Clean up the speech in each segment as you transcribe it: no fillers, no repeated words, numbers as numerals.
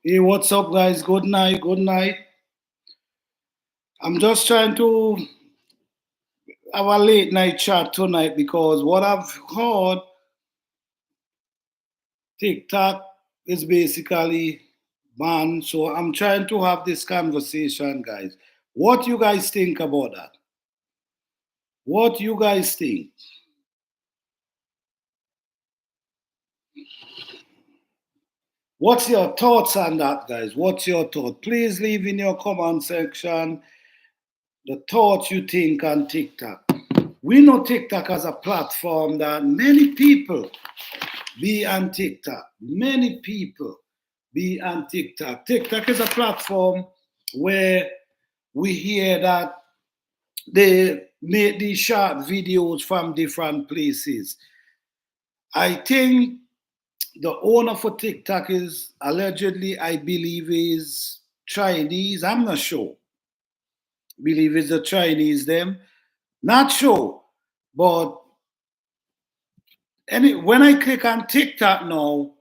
Hey, what's up, guys? Good night. Good night. I'm just trying to have a late night chat tonight because what I've heard, TikTok is basically banned. So I'm trying to have this conversation, guys. What you guys think about that? What you guys think? What's your thoughts on that, guys? What's your thought? Please leave in your comment section the thoughts you think on TikTok. We know TikTok as a platform that many people be on TikTok. Many people be on TikTok. TikTok is a platform where we hear that they make these short videos from different places. I think the owner for TikTok is allegedly, I believe, is Chinese. I'm not sure. Believe it's the Chinese them. Not sure. But when I click on TikTok now,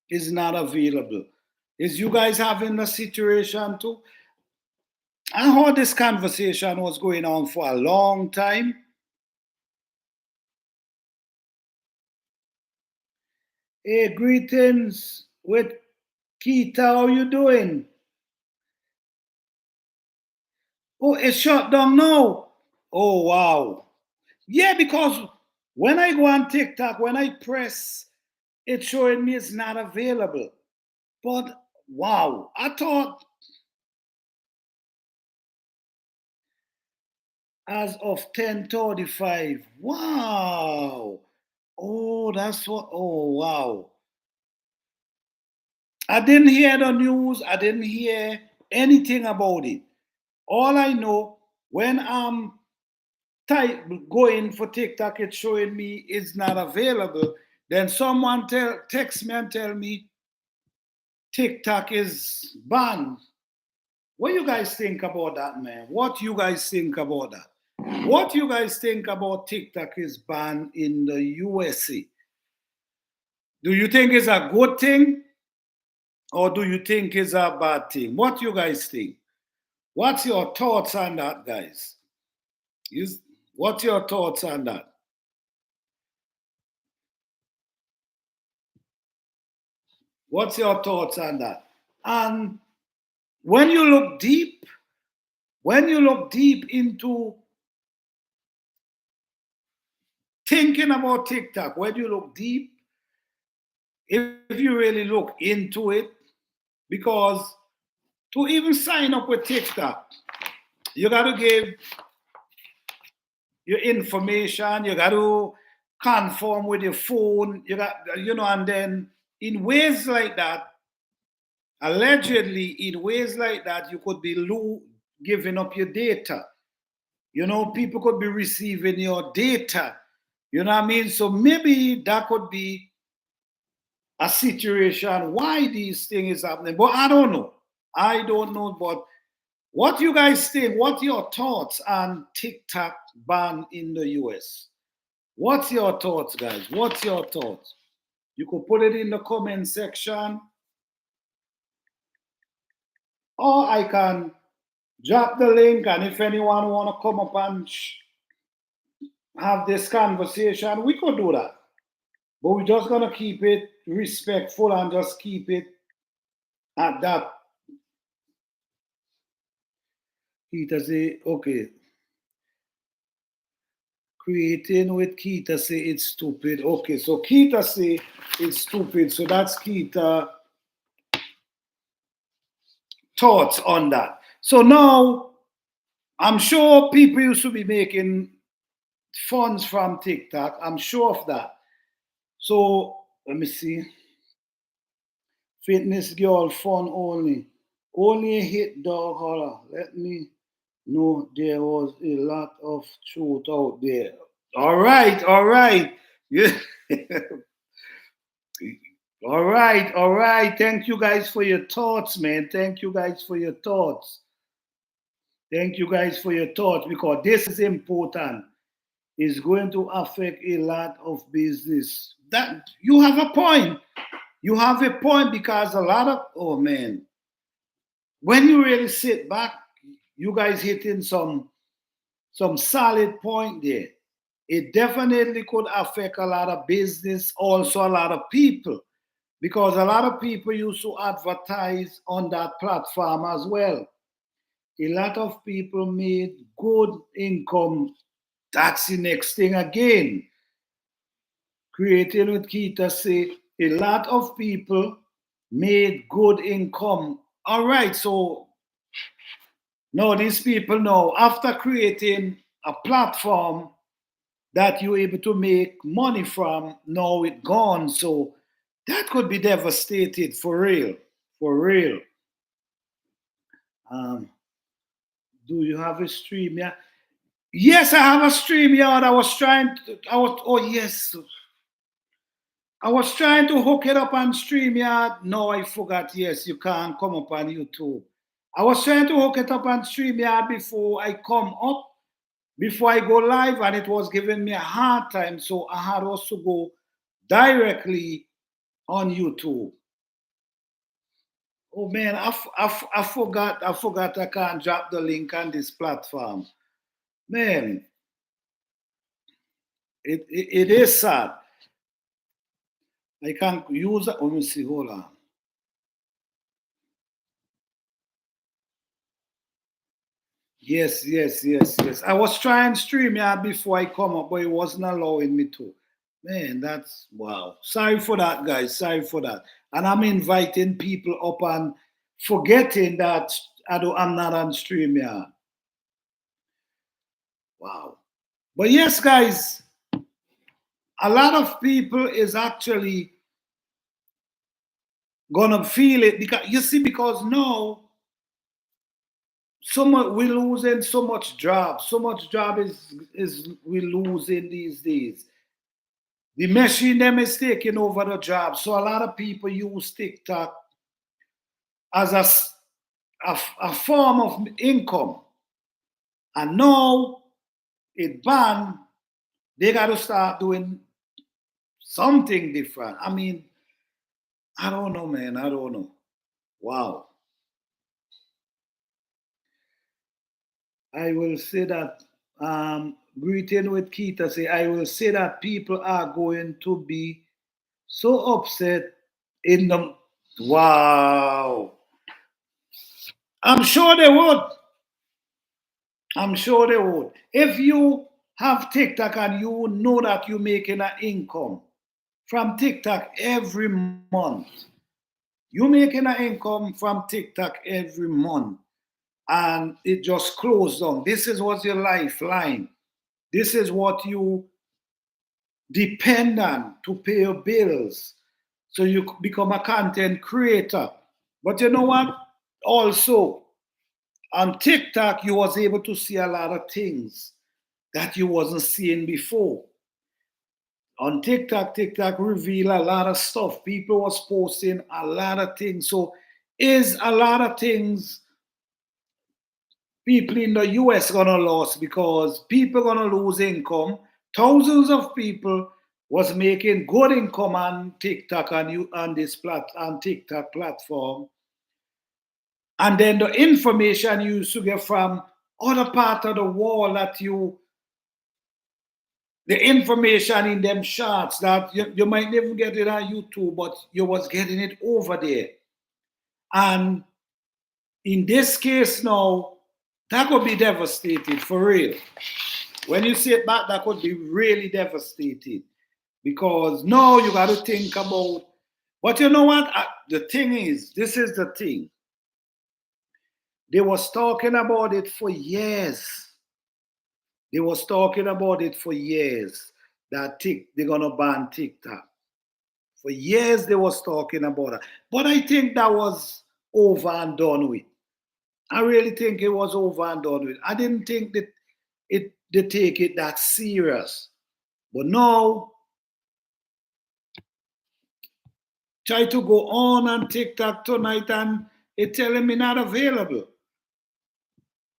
it's not available. Is you guys having a situation too? I heard this conversation was going on for a long time. Hey, greetings with Keita. How you doing? Oh, it's shut down now. Oh wow. Yeah, because when I go on TikTok, when I press, it's showing me it's not available. But wow, I thought as of 10:35. Wow. Oh, that's what. Oh, wow. I didn't hear the news. I didn't hear anything about it. All I know, when I'm type going for TikTok, it's showing me it's not available. Then someone text me and tell me TikTok is banned. What you guys think about that, man? What you guys think about that? What you guys think about TikTok is banned in the USA? Do you think it's a good thing or do you think it's a bad thing? What you guys think? What's your thoughts on that, guys? Is what's your thoughts on that? What's your thoughts on that? And when you look deep, when you look deep into thinking about TikTok, when you look deep, if you really look into it, because to even sign up with TikTok, you got to give your information, you got to conform with your phone, and then in ways like that, allegedly, in ways like that, you could be giving up your data. People could be receiving your data. You know what I mean? So maybe that could be a situation why these things is happening. But I don't know. I don't know. But what you guys think? What your thoughts on TikTok ban in the US? What's your thoughts, guys? What's your thoughts? You could put it in the comment section, or I can drop the link. And if anyone want to come up and have this conversation, we could do that. But we're just gonna keep it respectful and just keep it at that. Kita say, okay, creating with Kita say it's stupid. Okay, so Kita say it's stupid. So that's Kita thoughts on that. So now I'm sure people used to be making funds from TikTok. I'm sure of that. So let me see. Fitness girl fun only. Only a hit dog holler. Let me know there was a lot of truth out there. All right, all right. Yeah. All right, all right. Thank you guys for your thoughts, man. Thank you guys for your thoughts. Thank you guys for your thoughts because this is important. It's going to affect a lot of business. That you have a point. You have a point because a lot of oh man, when you really sit back, you guys hitting some solid point there. It definitely could affect a lot of business, also a lot of people, because a lot of people used to advertise on that platform as well. A lot of people made good income. That's the next thing again. Creating with Keita say a lot of people made good income. All right, so now these people know after creating a platform that you're able to make money from, now it gone. So that could be devastated for real. For real. Um, do you have a stream? Yeah. Yes, I have a stream yard. Oh yes. I was trying to hook it up on StreamYard. No, I forgot. Yes, you can't come up on YouTube. I was trying to hook it up on StreamYard before I come up, before I go live, and it was giving me a hard time. So I had also go directly on YouTube. Oh man, I forgot. I forgot I can't drop the link on this platform. Man, it is sad. I can't use it. Let me see. Hold on. Yes, yes, yes, yes. I was trying StreamYard before I come up, but it wasn't allowing me to. Man, that's wow. Sorry for that, guys. Sorry for that. And I'm inviting people up and forgetting that I'm not on StreamYard. Wow. But yes, guys, a lot of people is actually gonna feel it because you see, because now so much we losing so much job. So much job is we losing these days. The machine them is taking over the job. So a lot of people use TikTok as a form of income. And now it banned, they got to start doing something different. I mean, I don't know, man. I don't know. Wow. I will say that greeting with Keita say, I will say that people are going to be so upset in the wow. I'm sure they would. I'm sure they would. If you have TikTok and you know that you're making an income from TikTok every month, you're making an income from TikTok every month and it just closed down. This is what's your lifeline. This is what you depend on to pay your bills. So you become a content creator. But you know what? Also, on TikTok, you was able to see a lot of things that you wasn't seeing before. On TikTok, TikTok reveal a lot of stuff. People was posting a lot of things. So is a lot of things people in the US gonna lose because people gonna lose income. Thousands of people was making good income on TikTok and you on on TikTok platform. And then the information you used to get from other part of the world that you the information in them charts that you might never get it on YouTube, but you was getting it over there. And in this case now, that could be devastated for real. When you see it back, that could be really devastated. Because now you got to think about, but you know what? The thing is, this is the thing. They was talking about it for years. They was talking about it for years that they're gonna ban TikTok. For years they was talking about it. But I think that was over and done with. I really think it was over and done with. I didn't think that they take it that serious. But now try to go on TikTok tonight and it telling me not available.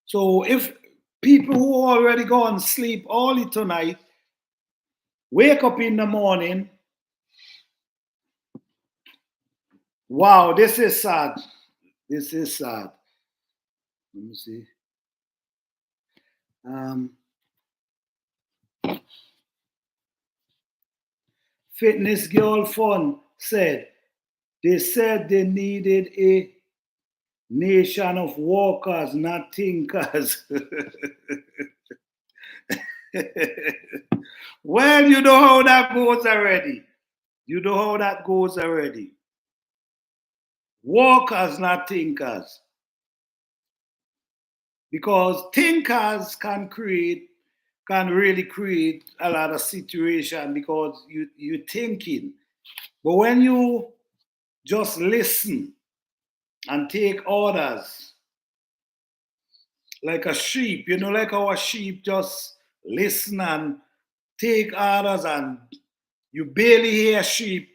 So if people who already gone sleep early tonight wake up in the morning, wow, this is sad. This is sad. Let me see. Fitness Girl Fund said they needed a nation of walkers, not thinkers. Well, you know how that goes already. You know how that goes already. Walkers, not thinkers. Because thinkers can really create a lot of situation because you're thinking. But when you just listen and take orders, like a sheep, like our sheep just listen and take orders, and you barely hear sheep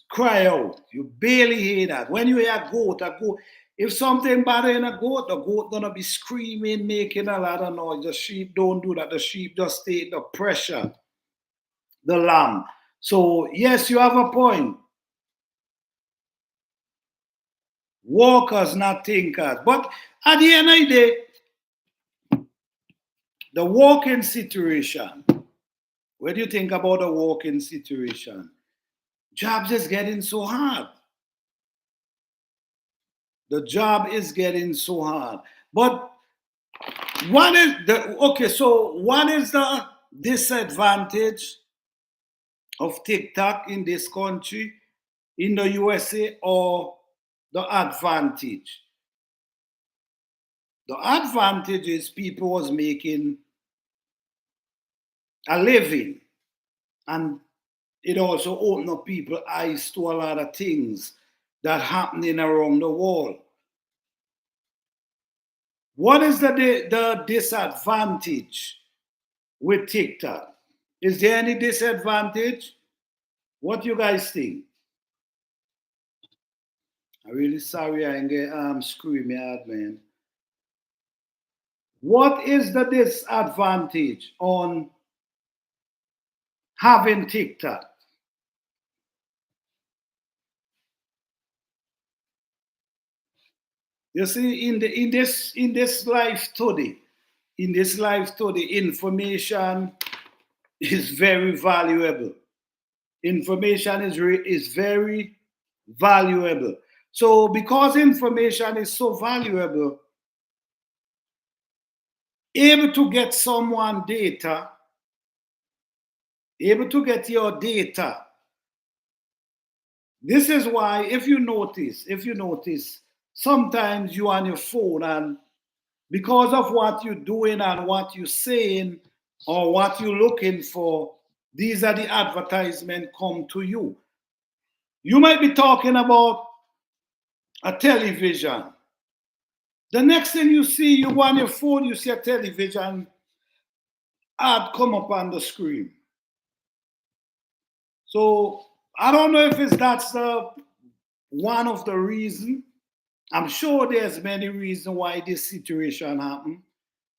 cry out. You barely hear that. When you hear a goat, if something bad in a goat, the goat gonna be screaming, making a lot of noise. The sheep don't do that. The sheep just take the pressure, the lamb. So yes, you have a point. Walkers, not thinkers. But at the end of the day, the walking situation, what do you think about the walking situation? Jobs is getting so hard. The job is getting so hard. But what is the disadvantage of TikTok in this country, in the USA, or the advantage? The advantage is people was making a living, and it also opened up people's eyes to a lot of things that happening around the world. What is the disadvantage with TikTok? Is there any disadvantage? What you guys think? I'm really sorry I ain't get screaming out, man. What is the disadvantage on having TikTok? You see, in this life today, information is very valuable. Information is very valuable. So because information is so valuable, able to get someone data, able to get your data. This is why, if you notice, sometimes you on your phone, and because of what you're doing and what you're saying or what you're looking for, these are the advertisements come to you. You might be talking about a television. The next thing you see, you go on your phone, you see a television ad come up on the screen. So I don't know if that's one of the reasons. I'm sure there's many reasons why this situation happened.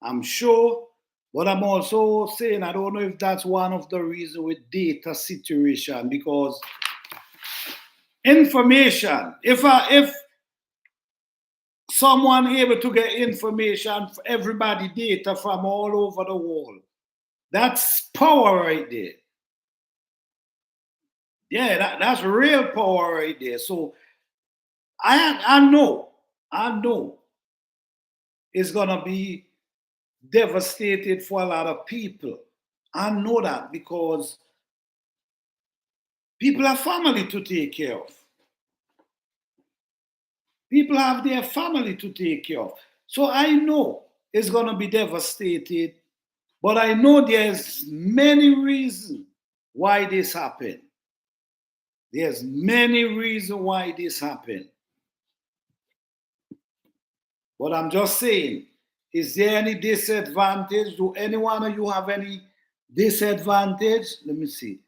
I'm sure, but I'm also saying I don't know if that's one of the reasons with data situation, because information, if someone able to get information for everybody data from all over the world, that's power right there. Yeah, that's real power right there. So I know it's gonna be devastated for a lot of people. I know that because people have family to take care of. People have their family to take care of. So I know it's gonna be devastated, but I know there's many reasons why this happened. There's many reasons why this happened. But I'm just saying, is there any disadvantage? Do any one of you have any disadvantage? Let me see.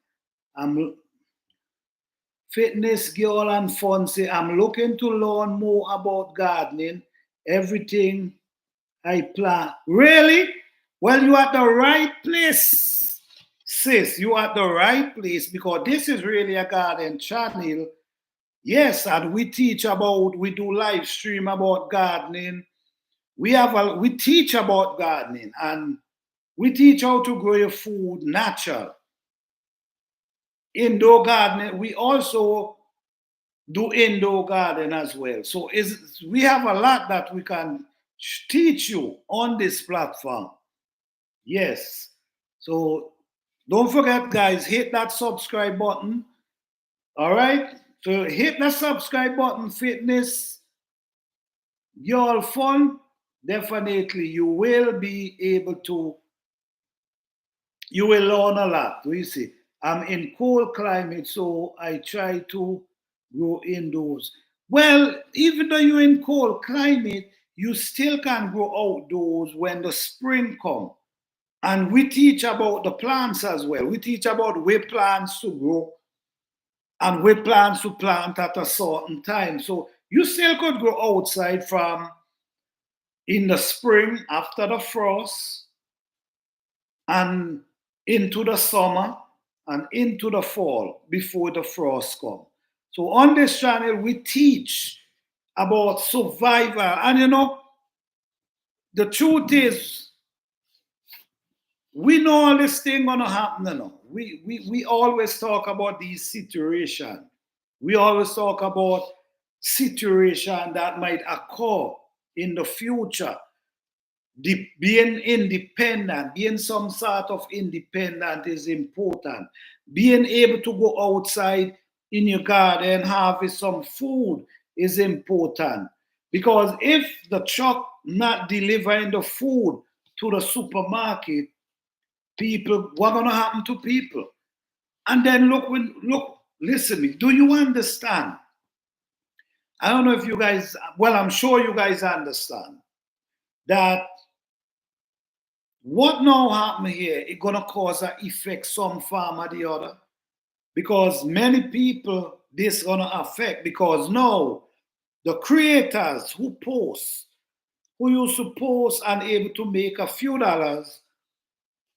I'm Fitness Girl and Fun say, I'm looking to learn more about gardening. Everything I plant. Really? Well, you at the right place, sis. You at the right place, because this is really a garden channel. Yes, and we teach about, we do live stream about gardening. We teach about gardening, and we teach how to grow your food natural. Indoor gardening, we also do indoor garden as well. So we have a lot that we can teach you on this platform. Yes. So don't forget, guys, hit that subscribe button. All right. So hit the subscribe button, fitness, your fun. Definitely, you will learn a lot. You see, I'm in cold climate, so I try to grow indoors. Well, even though you're in cold climate, you still can grow outdoors when the spring comes. And we teach about the plants as well. We teach about where plants to grow and where plants to plant at a certain time. So you still could go outside from in the spring after the frost and into the summer and into the fall before the frost comes. So on this channel, we teach about survival. And the truth is, we know all this thing gonna happen. We always talk about these situations. We always talk about situation that might occur in the future. Being independent, being some sort of independent is important. Being able to go outside in your garden, harvest some food is important. Because if the truck not delivering the food to the supermarket, people, what gonna happen to people? And then listen, do you understand? I don't know if you guys, well, I'm sure you guys understand that what now happen here is gonna cause an effect some form or the other. Because many people this gonna affect, because now the creators who used to post and able to make a few dollars,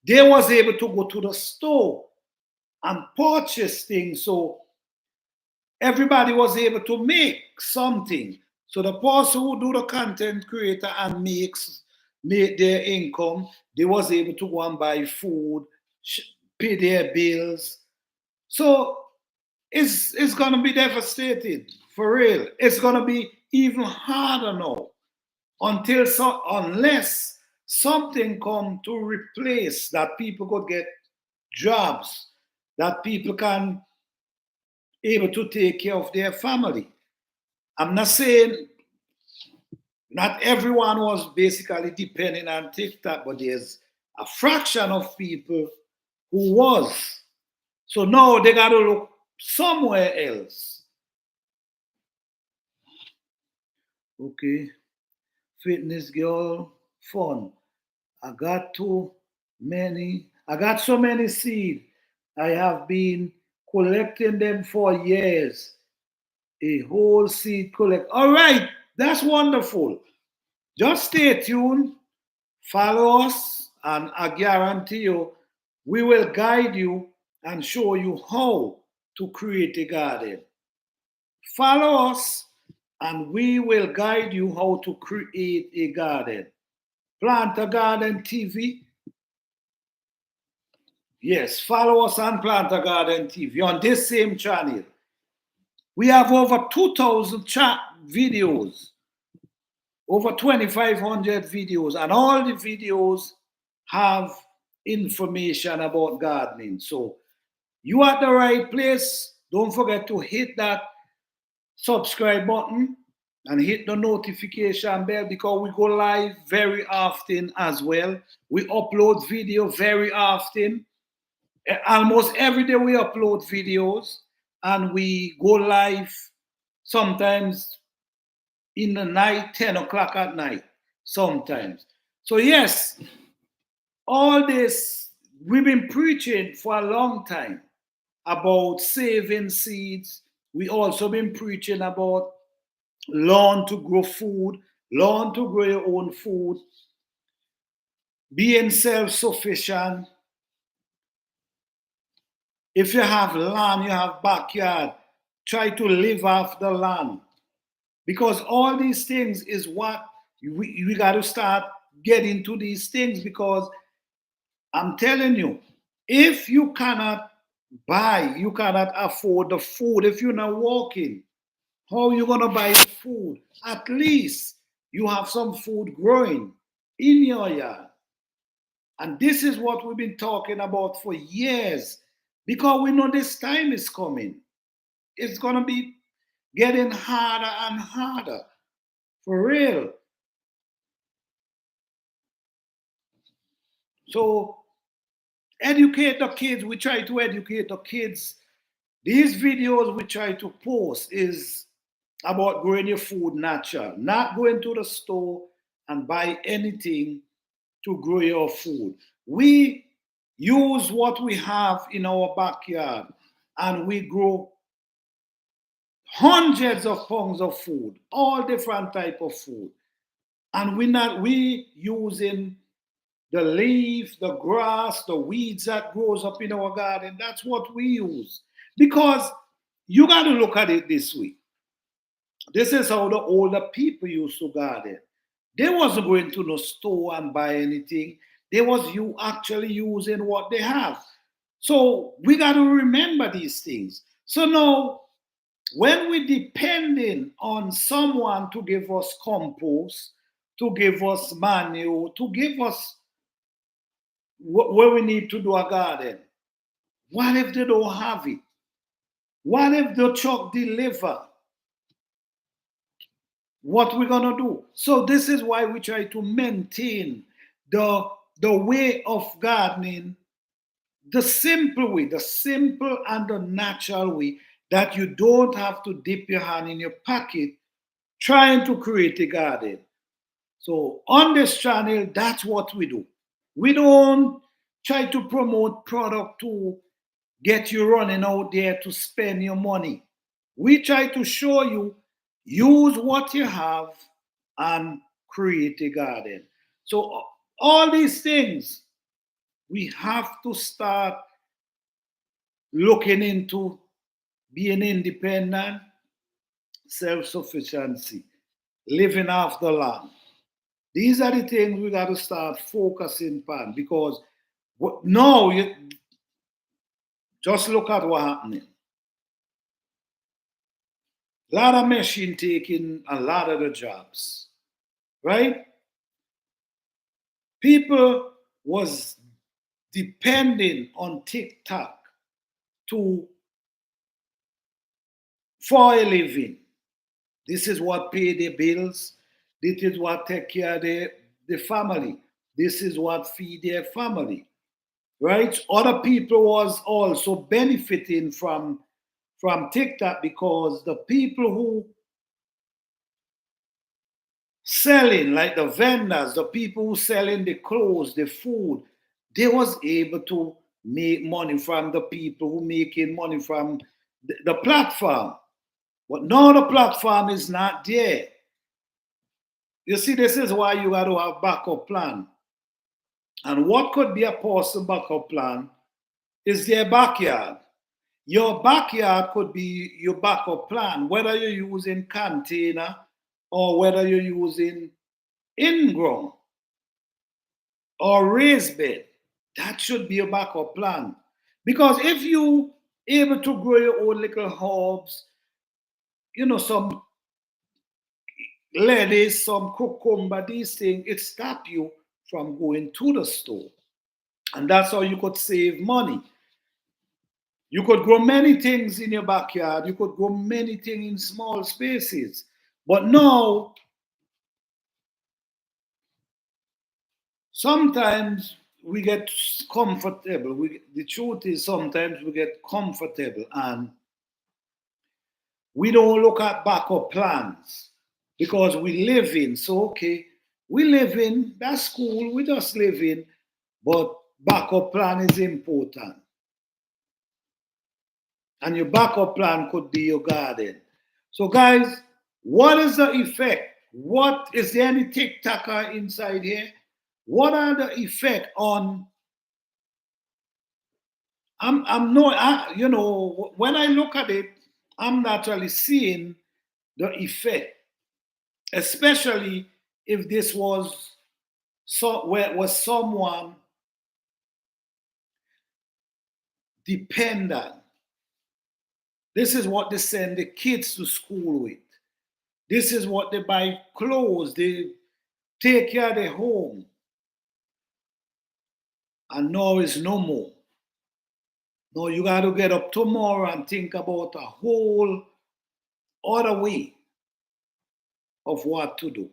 they was able to go to the store and purchase things. So everybody was able to make something. So the person who do the content creator and make their income, they was able to go and buy food, pay their bills. So it's gonna be devastated for real. It's gonna be even harder now unless something come to replace that, people could get jobs, that people can able to take care of their family. I'm not saying not everyone was basically depending on TikTok, but there's a fraction of people who was. So now they got to look somewhere else. Okay, fitness girl, fun. I got so many seeds. I have been collecting them for years. A whole seed collect. All right, that's wonderful. Just stay tuned, follow us, and I guarantee you, we will guide you and show you how to create a garden. Follow us, and we will guide you how to create a garden. Plant a Garden TV. Yes, follow us on Plant a Garden TV on this same channel. We have over 2,000 chat videos, over 2,500 videos, and all the videos have information about gardening. So you at the right place. Don't forget to hit that subscribe button and hit the notification bell, because we go live very often as well. We upload video very often. Almost every day we upload videos, and we go live sometimes in the night, 10 o'clock at night, sometimes. So yes, all this, we've been preaching for a long time about saving seeds. We also been preaching about learn to grow food, learn to grow your own food, being self-sufficient. If you have land, you have backyard, try to live off the land. Because all these things is what we got to start getting to these things, because I'm telling you, if you cannot buy, you cannot afford the food, if you're not working, how are you going to buy the food? At least you have some food growing in your yard. And this is what we've been talking about for years, because we know this time is coming. It's going to be getting harder and harder. For real. So educate the kids. We try to educate the kids. These videos we try to post is about growing your food natural, not going to the store and buy anything to grow your food. We use what we have in our backyard and we grow hundreds of pounds of food, all different type of food. And we using the leaf, the grass, the weeds that grows up in our garden. That's what we use. Because you got to look at it this way. This is how the older people used to garden. They wasn't going to the store and buy anything. They was you actually using what they have. So we got to remember these things. So now, when we depending on someone to give us compost, to give us manure, to give us where we need to do a garden, what if they don't have it? What if the truck deliver? What we gonna do? So this is why we try to maintain the way of gardening, the simple way, the simple and the natural way, that you don't have to dip your hand in your pocket trying to create a garden. So on this channel, that's what we do. We don't try to promote product to get you running out there to spend your money. We try to show you, use what you have and create a garden. So all these things we have to start looking into: being independent, self-sufficiency, living off the land. These are the things we got to start focusing on, because now you just look at what happening. A lot of machine taking a lot of the jobs, right? People was depending on TikTok to for a living. This is what pay their bills. This is what take care of the family. This is what feed their family, right? Other people was also benefiting from TikTok, because the people who selling, like the vendors, the people who selling the clothes, the food, they was able to make money from the people who making money from the platform. But now the platform is not there. You see, this is why you got to have backup plan. And what could be a possible backup plan is their backyard. Your backyard could be your backup plan, whether you're using container or whether you're using in-ground or raised bed. That should be your backup plan. Because if you able to grow your own little herbs, some lettuce, some cucumber, these things, it stop you from going to the store. And that's how you could save money. You could grow many things in your backyard. You could grow many things in small spaces. But now, sometimes we get comfortable. The truth is, sometimes we get comfortable and we don't look at backup plans, because we live in. So, okay, we live in, that's cool, we just live in, but backup plan is important. And your backup plan could be your garden. So, guys, what is the effect? What is there any TikToker inside here? What are the effect on? I'm no, when I look at it, I'm naturally seeing the effect, especially if this was where was someone dependent. This is what they send the kids to school with. This is what they buy clothes. They take care of their home. And now it's no more. Now you got to get up tomorrow and think about a whole other way of what to do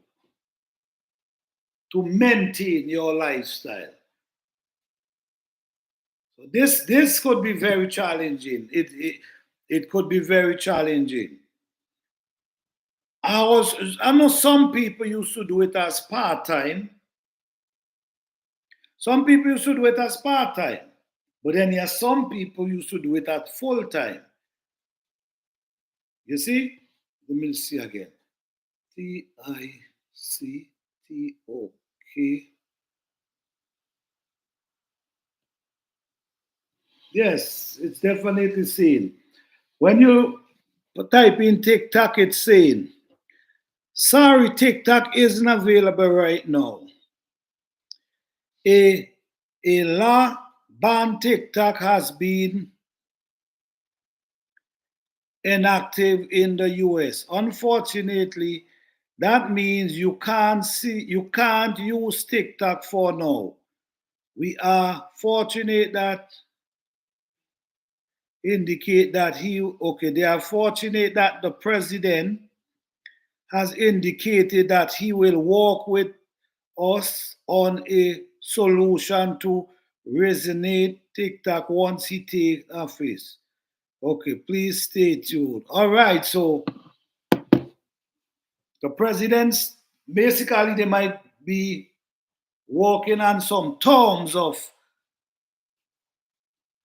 to maintain your lifestyle. So this could be very challenging. It could be very challenging. I know some people used to do it as part time. Some people used to do it as part time. But then there are some people used to do it at full time. You see? Let me see again. TICTOK. Yes, it's definitely seen. When you type in TikTok, it's saying, sorry, TikTok isn't available right now. A, a law ban TikTok has been inactive in the US. Unfortunately, that means you can't use TikTok for now. We are fortunate that indicate that they are fortunate that the president has indicated that he will work with us on a solution to resonate TikTok once he takes office. Okay, please stay tuned. All right, so the presidents basically they might be working on some terms of,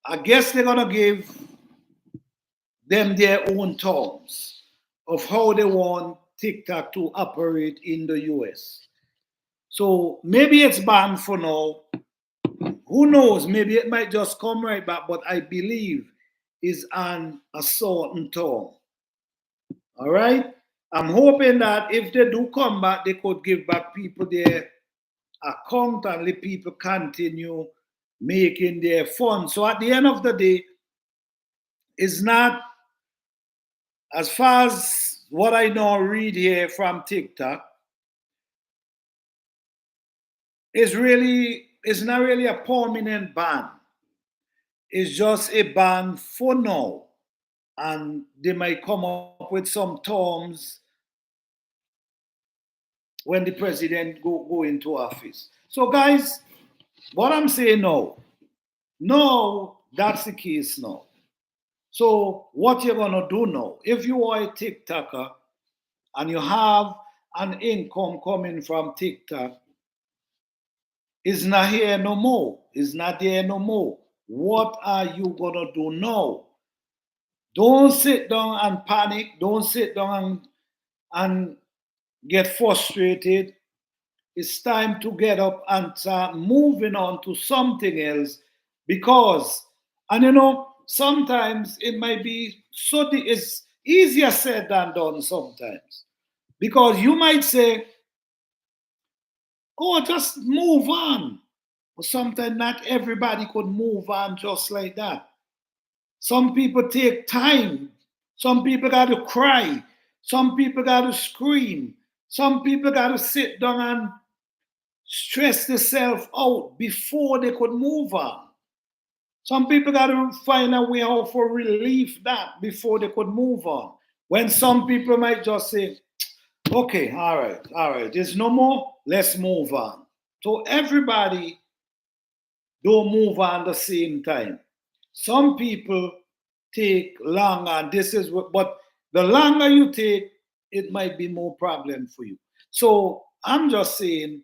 I guess they're gonna give them their own terms of how they want TikTok to operate in the US. So maybe it's banned for now. Who knows? Maybe it might just come right back, but I believe is on a certain term. All right? I'm hoping that if they do come back, they could give back people their account and let people continue making their funds. So at the end of the day, it's not, as far as what I now read here from TikTok, it's not really a permanent ban. It's just a ban for now. And they might come up with some terms when the president go into office. So guys, what I'm saying now, no, that's the case now. So what you're gonna do now, if you are a TikToker and you have an income coming from TikTok, it's not here no more. It's not there no more. What are you gonna do now? Don't sit down and panic. Don't sit down and get frustrated. It's time to get up and start moving on to something else because, and you know, sometimes it might be it's easier said than done sometimes because you might say, oh, just move on. But sometimes not everybody could move on just like that. Some people take time. Some people got to cry. Some people got to scream. Some people got to sit down and stress themselves out before they could move on. Some people got to find a way how for relief that before they could move on. When some people might just say, okay, all right, there's no more, let's move on. So everybody don't move on the same time. Some people take longer, and this is what, but the longer you take, it might be more problem for you. So I'm just saying,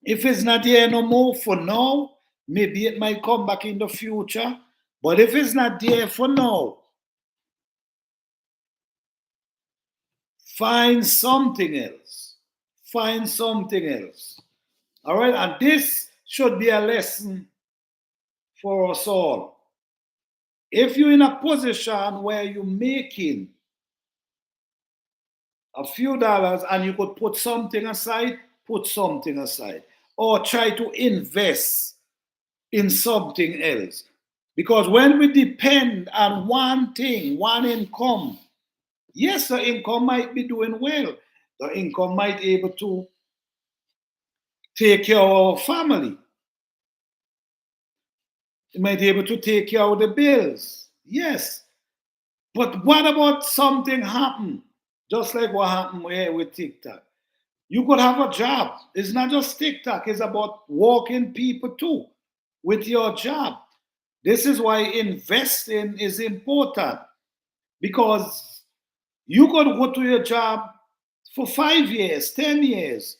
if it's not here no more for now, maybe it might come back in the future. But if it's not there for now, find something else. Find something else. All right, and this should be a lesson for us all. If you're in a position where you're making a few dollars and you could put something aside, put something aside. Or try to invest in something else. Because when we depend on one thing, one income, yes, the income might be doing well. The income might be able to take care of our family. It might be able to take care of the bills. Yes. But what about something happen? Just like what happened here with TikTok. You could have a job. It's not just TikTok, it's about walking people too with your job. This is why investing is important because you could go to your job for 5 years, 10 years,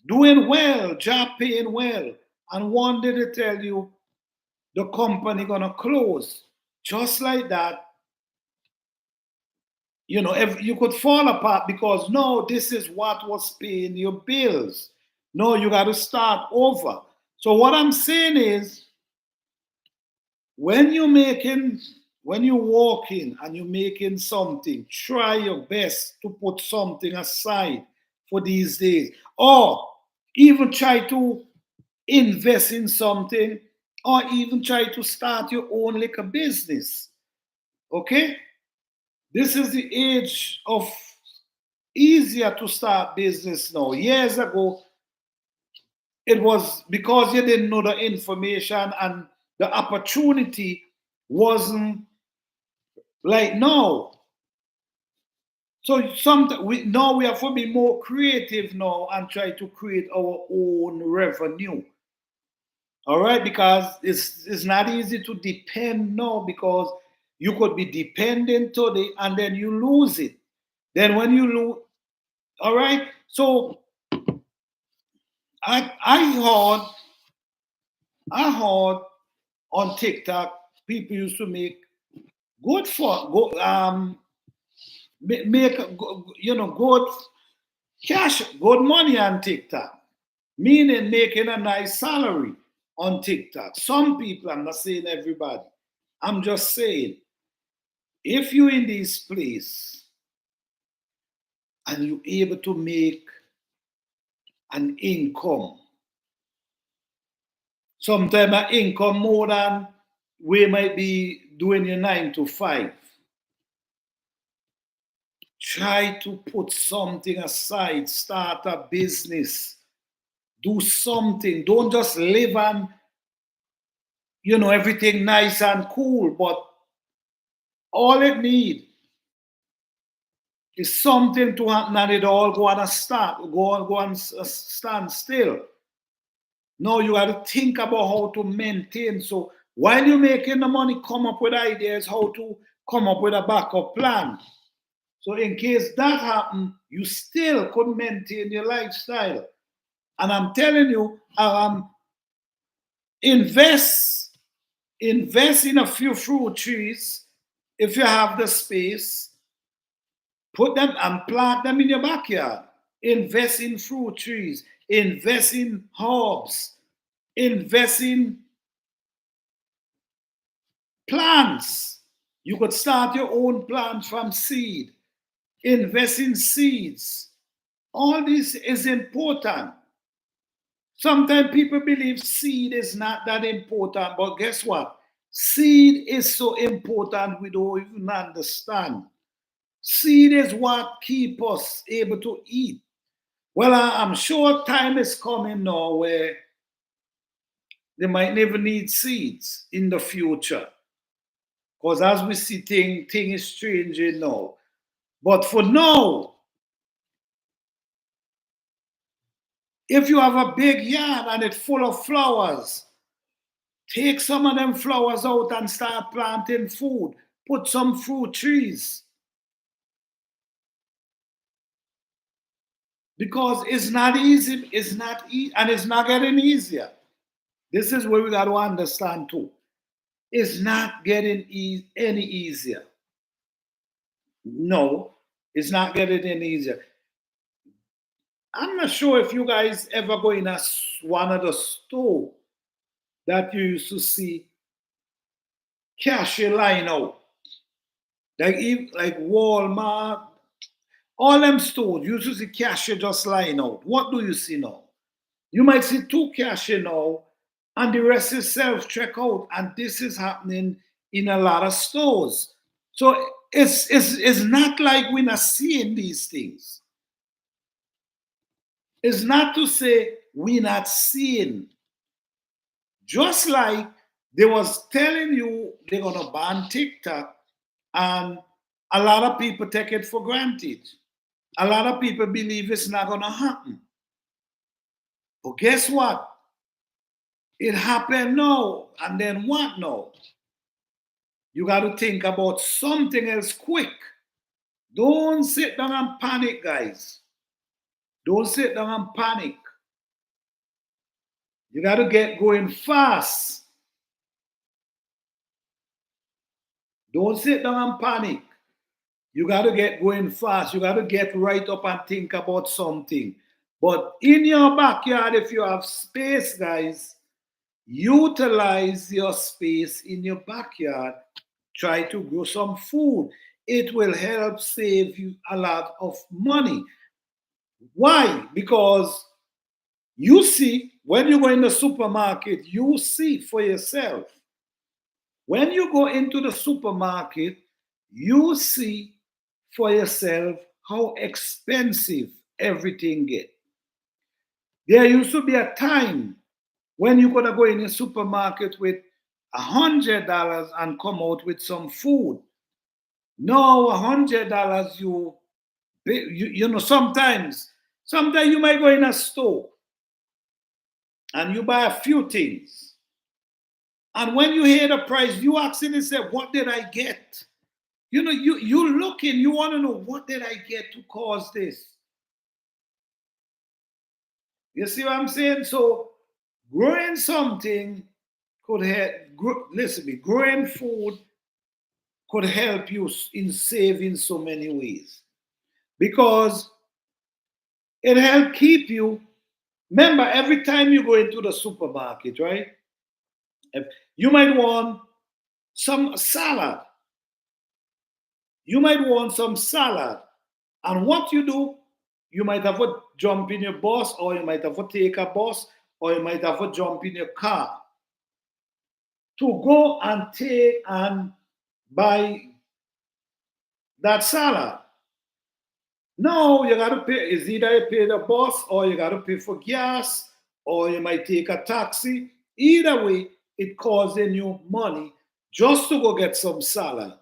doing well, job paying well, and one day they tell you the company gonna close. Just like that, if you could fall apart because no, this is what was paying your bills. No, you got to start over. So what I'm saying is, when you're making, when you're walking and you're making something, try your best to put something aside for these days, or even try to invest in something, or even try to start your own little business. Okay, this is the age of easier to start business now. Years ago, it was because you didn't know the information and the opportunity wasn't like now. So now we have to be more creative now and try to create our own revenue. All right, because it's not easy to depend now because you could be dependent today and then you lose it. Then when you lose, all right. So I heard on TikTok people used to make good for go make good cash, good money on TikTok, meaning making a nice salary on TikTok. Some people, I'm not saying everybody, I'm just saying if you're in this place and you're able to make an income, sometimes an income more than we might be doing your 9 to 5. Try to put something aside, start a business, do something. Don't just live on, everything nice and cool, but all it needs is something to happen and it all go and stand still. No, you got to think about how to maintain. So while you're making the money, come up with ideas how to come up with a backup plan. So in case that happens, you still could maintain your lifestyle. And I'm telling you, invest in a few fruit trees if you have the space. Put them and plant them in your backyard. Invest in fruit trees. Invest in herbs. Invest in plants. You could start your own plants from seed. Invest in seeds. All this is important. Sometimes people believe seed is not that important, but guess what? Seed is so important we don't even understand. Seed is what keep us able to eat. Well, I'm sure time is coming now where they might never need seeds in the future. Because as we see thing is changing now. But for now, if you have a big yard and it's full of flowers, take some of them flowers out and start planting food. Put some fruit trees. Because it's not easy, it's not easy, and it's not getting easier. This is where we got to understand too. It's not getting any easier. No, it's not getting any easier. I'm not sure if you guys ever go in one of the store that you used to see cashier line out. Like Walmart, all them stores, you used to see cashier just line out. What do you see now? You might see two cashier now, and the rest is self-checkout. And this is happening in a lot of stores. So it's not like we're not seeing these things. It's not to say we're not seeing. Just like they was telling you they're gonna ban TikTok, and a lot of people take it for granted. A lot of people believe it's not gonna happen. But guess what? It happened now, and then what now? You got to think about something else quick. Don't sit down and panic, guys. Don't sit down and panic. You got to get going fast. Don't sit down and panic. You got to get going fast. You got to get right up and think about something. But in your backyard, if you have space, guys, utilize your space in your backyard. Try to grow some food. It will help save you a lot of money. Why? Because you see, when you go in the supermarket, you see for yourself. When you go into the supermarket, you see for yourself how expensive everything gets. There used to be a time when you could go in a supermarket with $100 and come out with some food. Now $100 you know, sometimes you might go in a store and you buy a few things. And when you hear the price, you actually say, what did I get? You know, you looking, you want to know, what did I get to cause this? You see what I'm saying? So growing something could help. Listen to me, growing food could help you in saving so many ways, because it help keep you. Remember, every time you go into the supermarket, right? You might want some salad. You might want some salad. And what you do, you might have to jump in your bus, or you might have to take a bus, or you might have to jump in your car to go and take and buy that salad. No, you gotta pay. It's either you pay the bus, or you gotta pay for gas, or you might take a taxi. Either way, it costing you money just to go get some salad.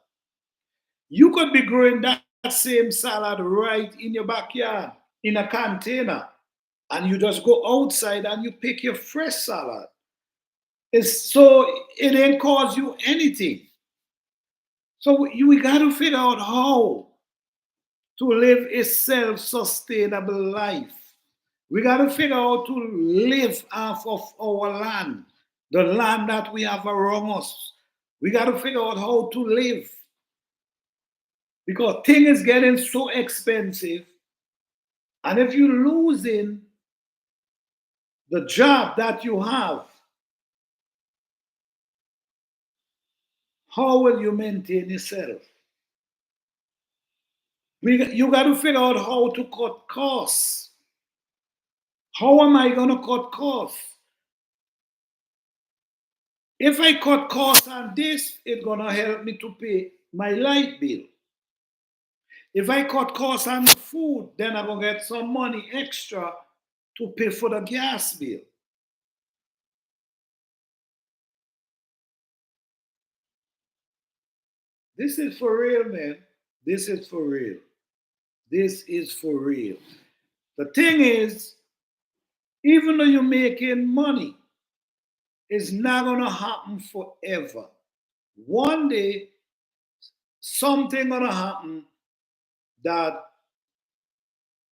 You could be growing that same salad right in your backyard in a container, and you just go outside and you pick your fresh salad. It's so it ain't cost you anything. So we got to figure out how to live a self-sustainable life. We got to figure out to live off of our land, the land that we have around us. We got to figure out how to live, because things is getting so expensive. And if you're losing the job that you have, how will you maintain yourself? You got to figure out how to cut costs. How am I going to cut costs? If I cut costs on this, it's going to help me to pay my light bill. If I cut costs on the food, then I'm going to get some money extra to pay for the gas bill. This is for real, man. This is for real. This is for real. The thing is, even though you're making money, it's not going to happen forever. One day, something going to happen that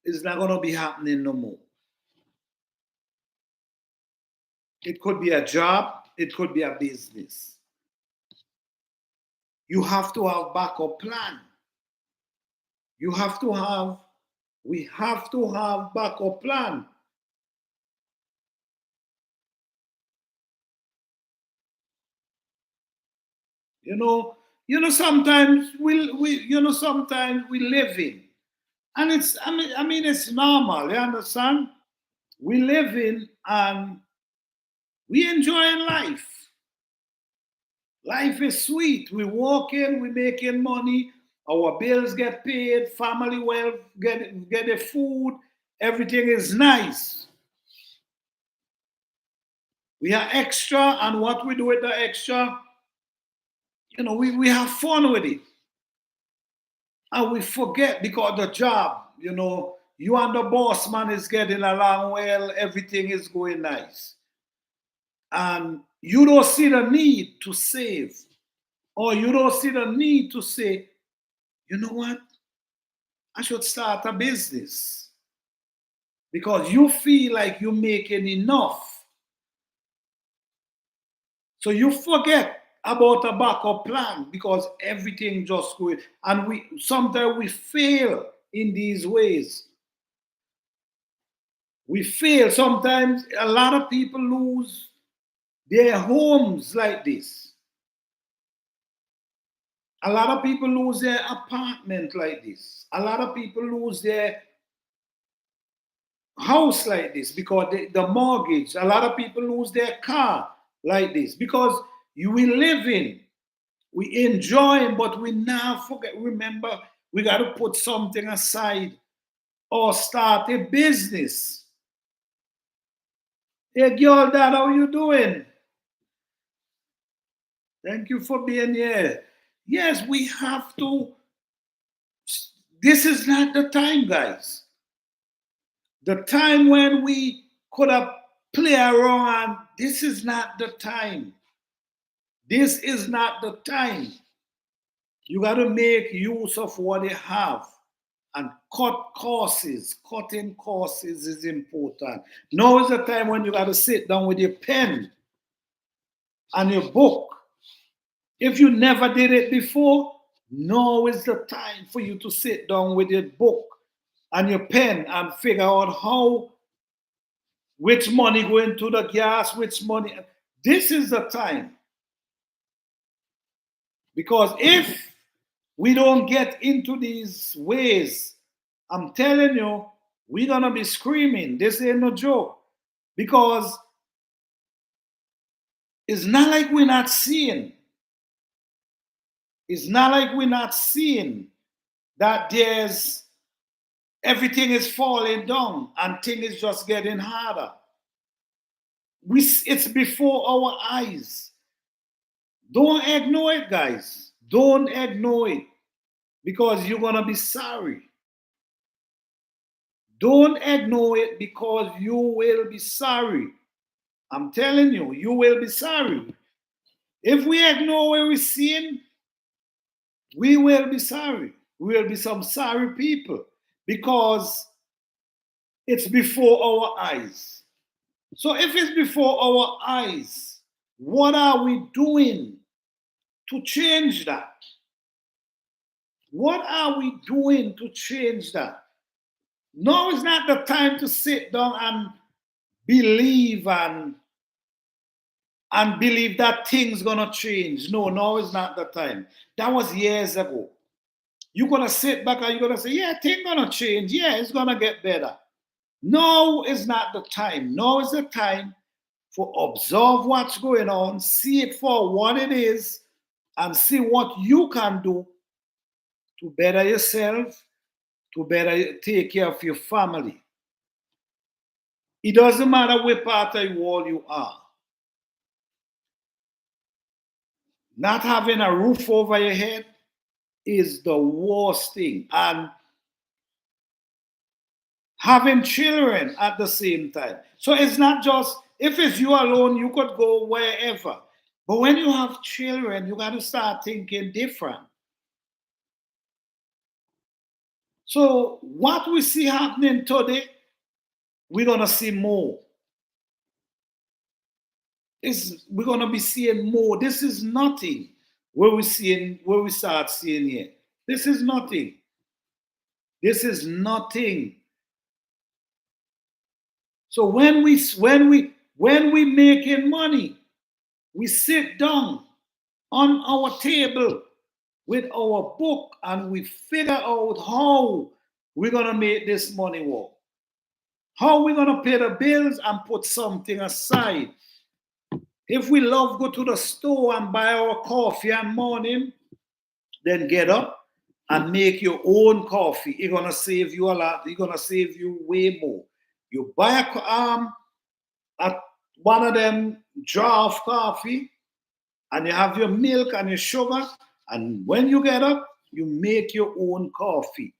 is not going to be happening no more. It could be a job, it could be a business. You have to have backup plan. You have to have, we have to have backup plan. You know, sometimes sometimes we live in, and it's I mean it's normal. You understand? We live in and we enjoying life. Life is sweet. We walk in, we making money, our bills get paid, family well get the food, everything is nice. We are extra, and what we do with the extra, we have fun with it. And we forget because the job, you and the boss man is getting along well, everything is going nice. And you don't see the need to save, or you don't see the need to say, you know what, I should start a business because you feel like you're making enough. So you forget about a backup plan because everything just goes. And we sometimes we fail in these ways. We fail. Sometimes a lot of people lose their homes like this. A lot of people lose their apartment like this. A lot of people lose their house like this because the mortgage. A lot of people lose their car like this because we live in, we enjoy, but we now forget. Remember, we got to put something aside or start a business. Hey, girl, dad, how you doing? Thank you for being here. Yes, we have to. This is not the time, guys. The time when we could have play around, this is not the time. This is not the time. You got to make use of what you have and cut courses. Cutting courses is important. Now is the time when you got to sit down with your pen and your book. If you never did it before, now is the time for you to sit down with your book and your pen and figure out which money going to the gas, which money. This is the time. Because if we don't get into these ways, I'm telling you, we're gonna be screaming. This ain't no joke. Because it's not like we're not seeing. It's not like we're not seeing that everything is falling down and things is just getting harder. It's before our eyes. Don't ignore it, guys. Don't ignore it because you're gonna be sorry. Don't ignore it because you will be sorry. I'm telling you, you will be sorry. If we ignore what we're seeing, we will be sorry. We will be some sorry people because it's before our eyes. So if it's before our eyes, what are we doing to change that? What are we doing to change that? No, it's not the time to sit down and believe and believe that things gonna change. No, no, it's not the time. That was years ago. You're gonna sit back and you're gonna say, yeah, things gonna change. Yeah, it's gonna get better. No, it's not the time. No, it's the time for observe what's going on, see it for what it is, and see what you can do to better yourself, to better take care of your family. It doesn't matter what part of the world you are. Not having a roof over your head is the worst thing. And having children at the same time. So it's not just, if it's you alone, you could go wherever. But when you have children, you got to start thinking different. So what we see happening today, we're going to see more. We're going to be seeing more. This is nothing where we start seeing here. This is nothing. This is nothing. So when we making money, we sit down on our table with our book, and we figure out how we're going to make this money work. How we're going to pay the bills and put something aside. If we love go to the store and buy our coffee in the morning, then get up and make your own coffee. It's gonna save you a lot. It's gonna save you way more. You buy a one of them jar of coffee, and you have your milk and your sugar. And when you get up, you make your own coffee.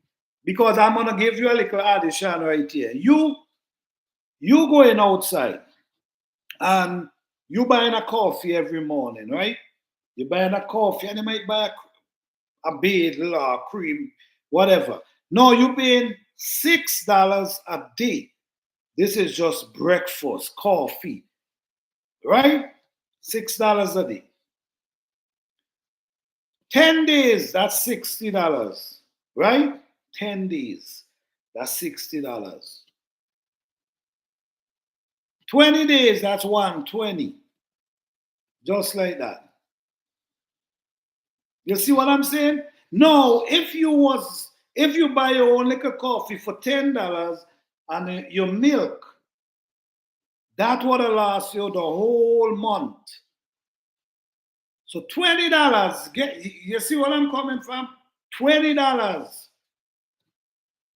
Because I'm gonna give you a little addition right here. You going outside and you buying a coffee every morning, right? You're buying a coffee and you might buy a bagel or cream, whatever. No, you're paying $6 a day. This is just breakfast, coffee, right? $6 a day. 10 days, that's $60, right? 10 days, that's $60. 20 days, that's 120. Just like that. You see what I'm saying? No, if you buy your own liquor coffee for $10 and your milk, that would last you the whole month. So $20, you see what I'm coming from? $20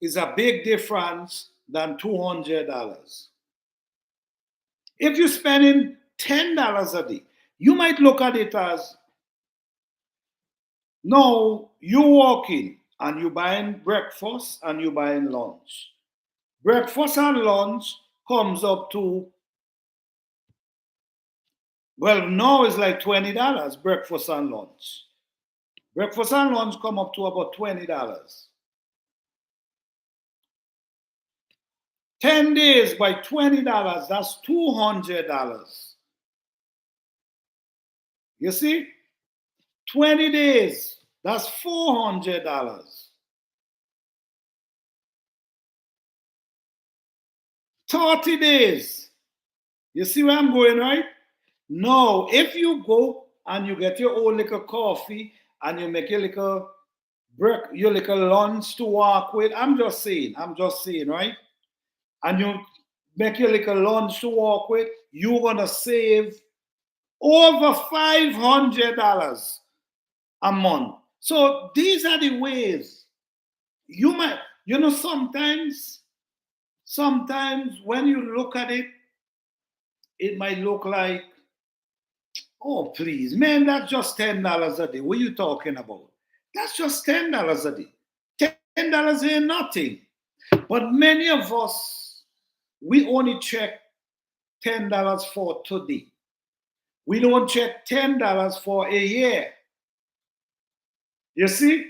is a big difference than $200. If you're spending $10 a day, you might look at it as, no, you're walking and you're buying breakfast and you're buying lunch. Breakfast and lunch comes up to, well, now it's like $20, breakfast and lunch. Breakfast and lunch come up to about $20. 10 days by $20, that's $200. You see? 20 days, that's $400. 30 days. You see where I'm going, right? No, if you go and you get your own little coffee and you make your little lunch to work with, I'm just saying, right? And you make your little lunch to work with, you're gonna save over $500 a month. So these are the ways you might, sometimes when you look at it, it might look like, oh, please, man, that's just $10 a day. What are you talking about? That's just $10 a day. $10 ain't nothing. But many of us, we only check $10 for today. We don't check $10 for a year. You see?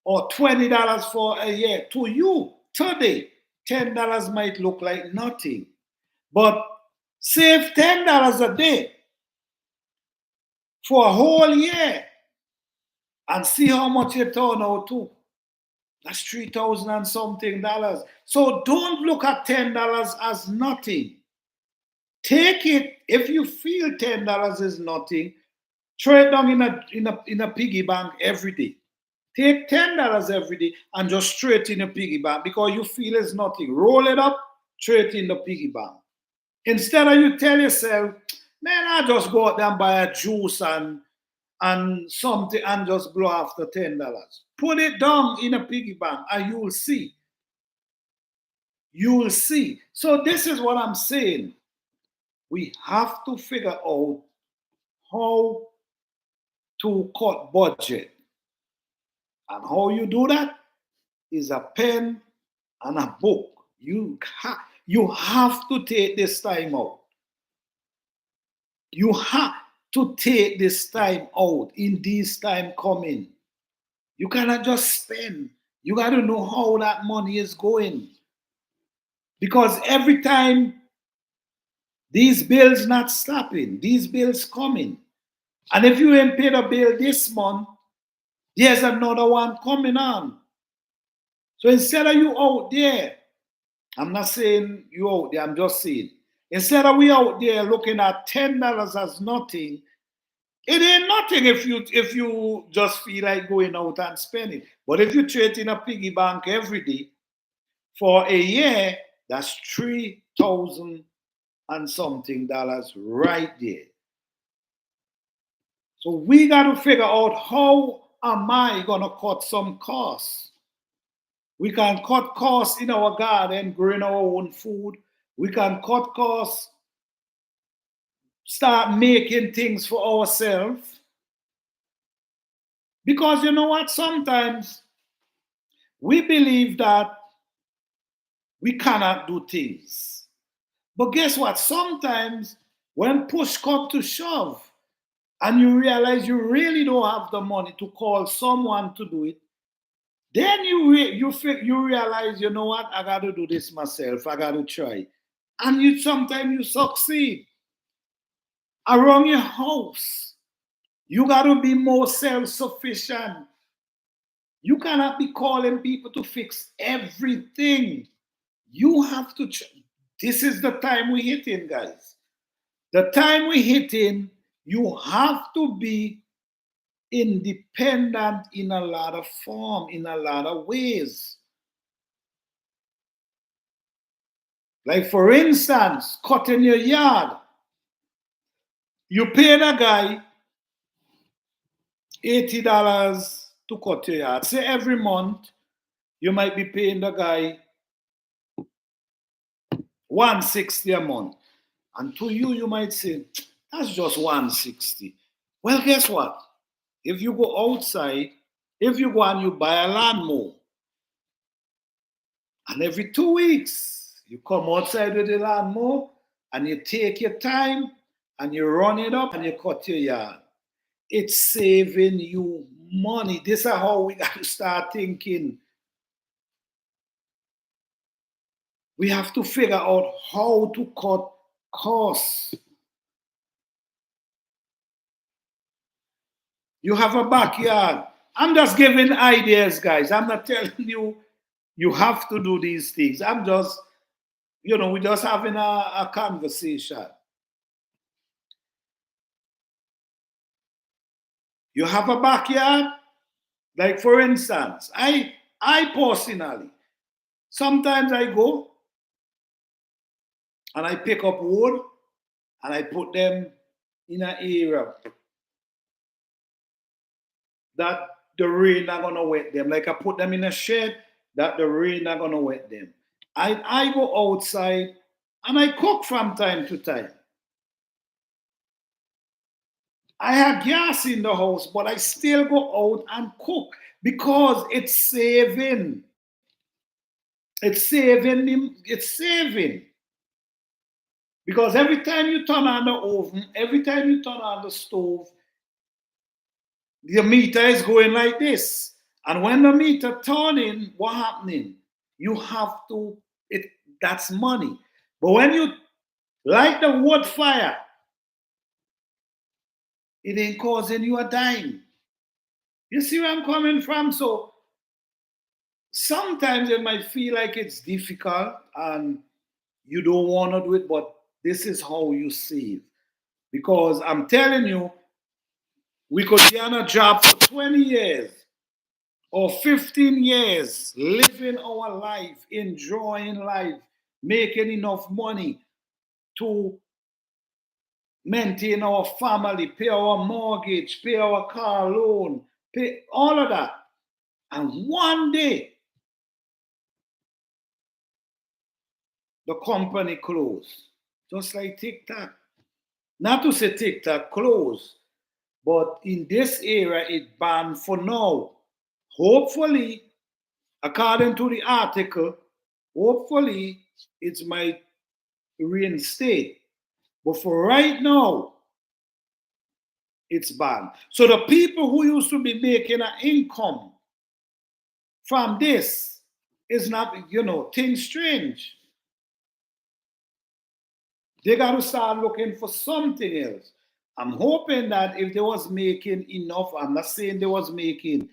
Or $20 for a year. To you, today, $10 might look like nothing. But save $10 a day for a whole year and see how much you turn out to. That's 3,000 and something dollars. So don't look at $10 as nothing. Take it. If you feel $10 is nothing, throw it down in a piggy bank every day. Take $10 every day and just straight in a piggy bank because you feel it's nothing. Roll it up, straight in the piggy bank. Instead of you tell yourself, man, I just go out there and buy a juice and something and just blow after $10. Put it down in a piggy bank and you will see. You will see. So this is what I'm saying. We have to figure out how to cut budget. And how you do that is a pen and a book. You have to take this time out. You have to take this time out in this time coming. You cannot just spend. You got to know how that money is going. Because every time these bills not stopping, these bills coming. And if you ain't paid a bill this month, there's another one coming on. So instead of you out there, I'm not saying you out there, I'm just saying, instead of we out there looking at $10 as nothing, It ain't nothing if you just feel like going out and spending. But if you trade in a piggy bank every day for a year, that's 3,000 and something dollars right there. So we got to figure out how am I gonna cut some costs. We can cut costs in our garden, growing our own food. We can cut costs, start making things for ourselves. Because you know what? Sometimes we believe that we cannot do things. But guess what? Sometimes when push comes to shove and you realize you really don't have the money to call someone to do it, then you realize, you know what? I got to do this myself. I got to try. And you sometimes you succeed around your house. You got to be more self-sufficient. You cannot be calling people to fix everything. You have to. This is the time we hit in, guys. The time we hit in, you have to be independent in a lot of form, in a lot of ways. Like for instance, cutting your yard. You pay the guy $80 to cut your yard. Say every month you might be paying the guy 160 a month. And to you, you might say, that's just 160. Well, guess what? If you go outside, if you go and you buy a lawnmower, and every 2 weeks you come outside with the lawnmower and you take your time and you run it up and you cut your yard, it's saving you money. This is how we got to start thinking. We have to figure out how to cut costs. You have a backyard. I'm just giving ideas, guys. I'm not telling you you have to do these things. I'm just, we're just having a conversation. You have a backyard, like for instance, I personally, sometimes I go and I pick up wood and I put them in an area that the rain not gonna wet them. Like I put them in a shed that the rain not gonna wet them. I go outside and I cook from time to time. I have gas in the house, but I still go out and cook because it's saving. It's saving me. It's saving. Because every time you turn on the oven, every time you turn on the stove, the meter is going like this. And when the meter turning, what happening? You have to, that's money. But when you light the wood fire, it ain't causing you a dime. You see where I'm coming from? So sometimes it might feel like it's difficult and you don't want to do it, but this is how you save. Because I'm telling you, we could be on a job for 20 years or 15 years, living our life, enjoying life, making enough money to maintain our family, pay our mortgage, pay our car loan, pay all of that. And one day, the company closed, just like TikTok. Not to say TikTok closed, but in this era, it banned for now. Hopefully, according to the article, hopefully it might reinstate. But for right now, it's banned. So the people who used to be making an income from this is not, things strange. They got to start looking for something else. I'm hoping that if they was making enough, I'm not saying they was making,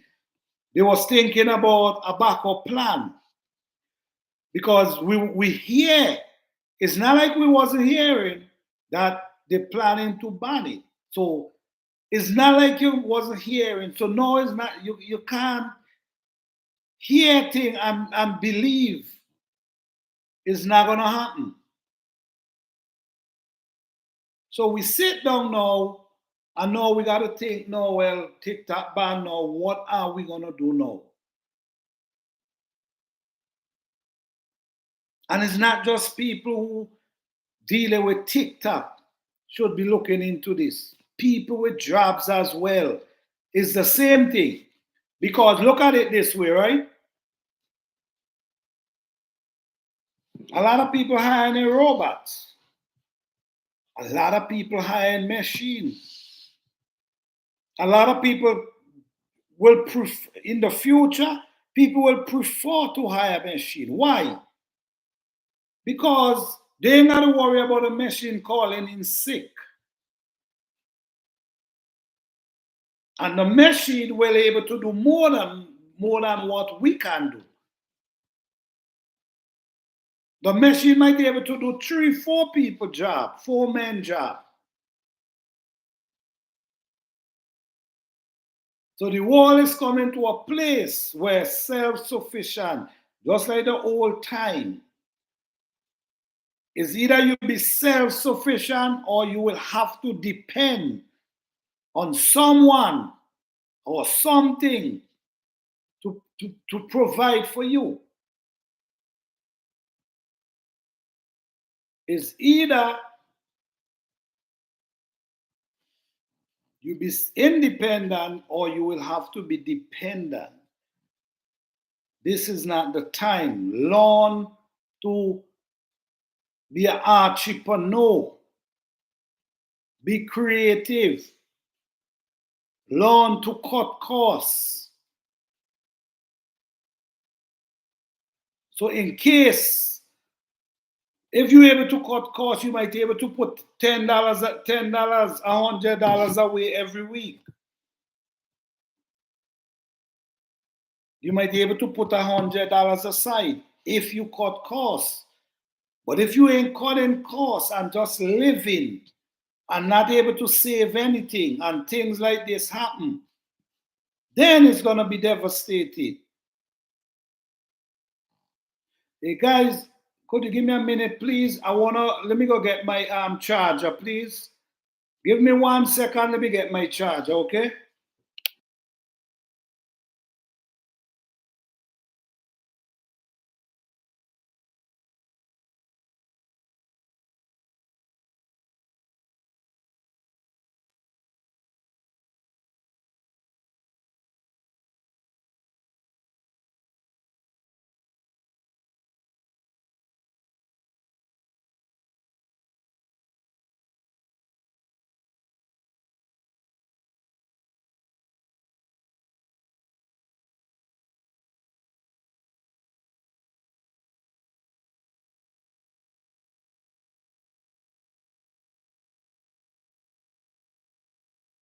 they was thinking about a backup plan. Because we hear, it's not like we wasn't hearing that they're planning to ban it. So It's not like you wasn't hearing. So no, it's not. You can't hear thing and believe it's not gonna happen. So we sit down now and now we gotta think now, well, TikTok ban now, what are we gonna do now? And it's not just people who dealing with TikTok should be looking into this. People with jobs as well. It's the same thing. Because look at it this way, right? A lot of people hiring robots. A lot of people hiring machines. A lot of people will prefer, in the future, people will prefer to hire a machine. Why? Because they ain't got to worry about a machine calling in sick. And the machine will able to do more than what we can do. The machine might be able to do 3, 4 people job, 4-man job. So the world is coming to a place where self-sufficient, just like the old time, is either you be self-sufficient or you will have to depend on someone or something to provide for you. It's either you be independent or you will have to be dependent. This is not the time. Learn to be an entrepreneur. Be creative. Learn to cut costs. So in case, if you're able to cut costs, you might be able to put $10, $100 away every week. You might be able to put $100 aside if you cut costs. But if you ain't cutting costs and just living and not able to save anything and things like this happen, then it's going to be devastating. Hey guys, could you give me a minute, please? Let me go get my charger, please. Give me 1 second, let me get my charger, okay?